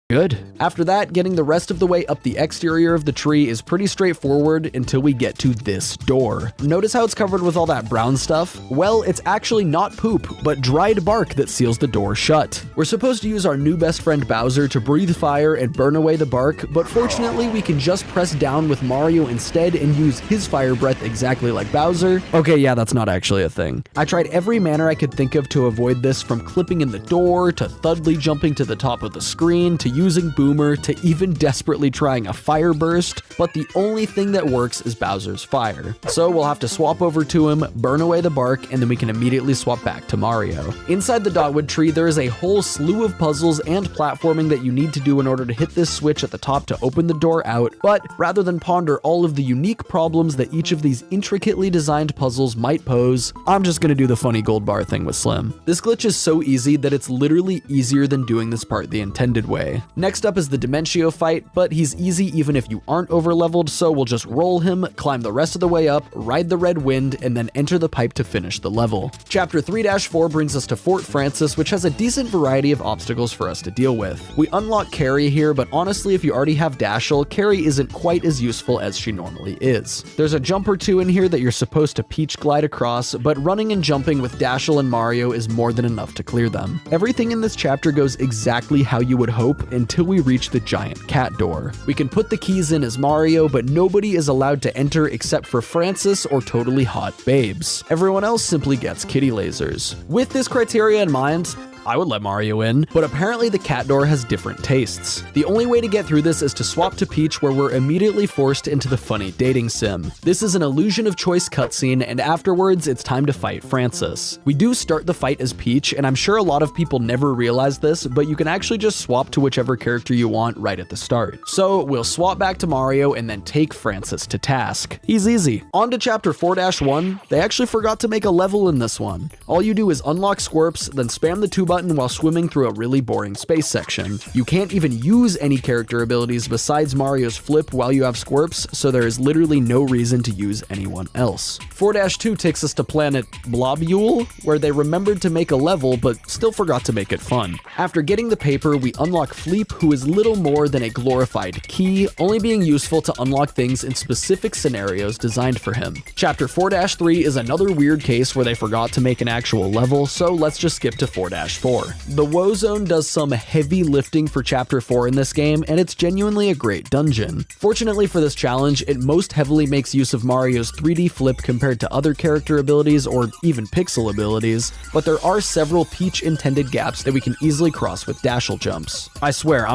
Good. After that, getting the rest of the way up the exterior of the tree is pretty straightforward until we get to this door. Notice how it's covered with all that brown stuff? Well, it's actually not poop, but dried bark that seals the door shut. We're supposed to use our new best friend Bowser to breathe fire and burn away the bark, but fortunately we can just press down with Mario instead and use his fire breath exactly like Bowser. Okay, yeah, that's not actually a thing. I tried every manner I could think of to avoid this, from clipping in the door, to thudly jumping to the top of the screen, to using Boomer, to even desperately trying a fire burst, but the only thing that works is Bowser's fire. So we'll have to swap over to him, burn away the bark, and then we can immediately swap back to Mario. Inside the Dotwood tree, there is a whole slew of puzzles and platforming that you need to do in order to hit this switch at the top to open the door out, but rather than ponder all of the unique problems that each of these intricately designed puzzles might pose, I'm just gonna do the funny gold bar thing with Slim. This glitch is so easy that it's literally easier than doing this part the intended way. Next up is the Dimentio fight, but he's easy even if you aren't overleveled, so we'll just roll him, climb the rest of the way up, ride the red wind, and then enter the pipe to finish the level. Chapter 3-4 brings us to Fort Francis, which has a decent variety of obstacles for us to deal with. We unlock Carrie here, but honestly, if you already have Dashel, Carrie isn't quite as useful as she normally is. There's a jump or two in here that you're supposed to peach glide across, but running and jumping with Dashel and Mario is more than enough to clear them. Everything in this chapter goes exactly how you would hope until we reach the giant cat door. We can put the keys in as Mario, but nobody is allowed to enter except for Francis or totally hot babes. Everyone else simply gets kitty lasers. With this criteria in mind, I would let Mario in, but apparently the cat door has different tastes. The only way to get through this is to swap to Peach, where we're immediately forced into the funny dating sim. This is an illusion of choice cutscene, and afterwards it's time to fight Francis. We do start the fight as Peach, and I'm sure a lot of people never realize this, but you can actually just swap to whichever character you want right at the start. So we'll swap back to Mario and then take Francis to task. He's easy. On to chapter 4-1. They actually forgot to make a level in this one. All you do is unlock Squirps, then spam the 2 button while swimming through a really boring space section. You can't even use any character abilities besides Mario's flip while you have Squirps, so there is literally no reason to use anyone else. 4-2 takes us to planet Blobule, where they remembered to make a level but still forgot to make it fun. After getting the paper, we unlock Fleep, who is little more than a glorified key, only being useful to unlock things in specific scenarios designed for him. Chapter 4-3 is another weird case where they forgot to make an actual level, so let's just skip to 4-4. The Woe Zone does some heavy lifting for Chapter 4 in this game, and it's genuinely a great dungeon. Fortunately for this challenge, it most heavily makes use of Mario's 3D flip compared to other character abilities or even pixel abilities, but there are several Peach-intended gaps that we can easily cross with Dashel jumps. I swear, I'm gonna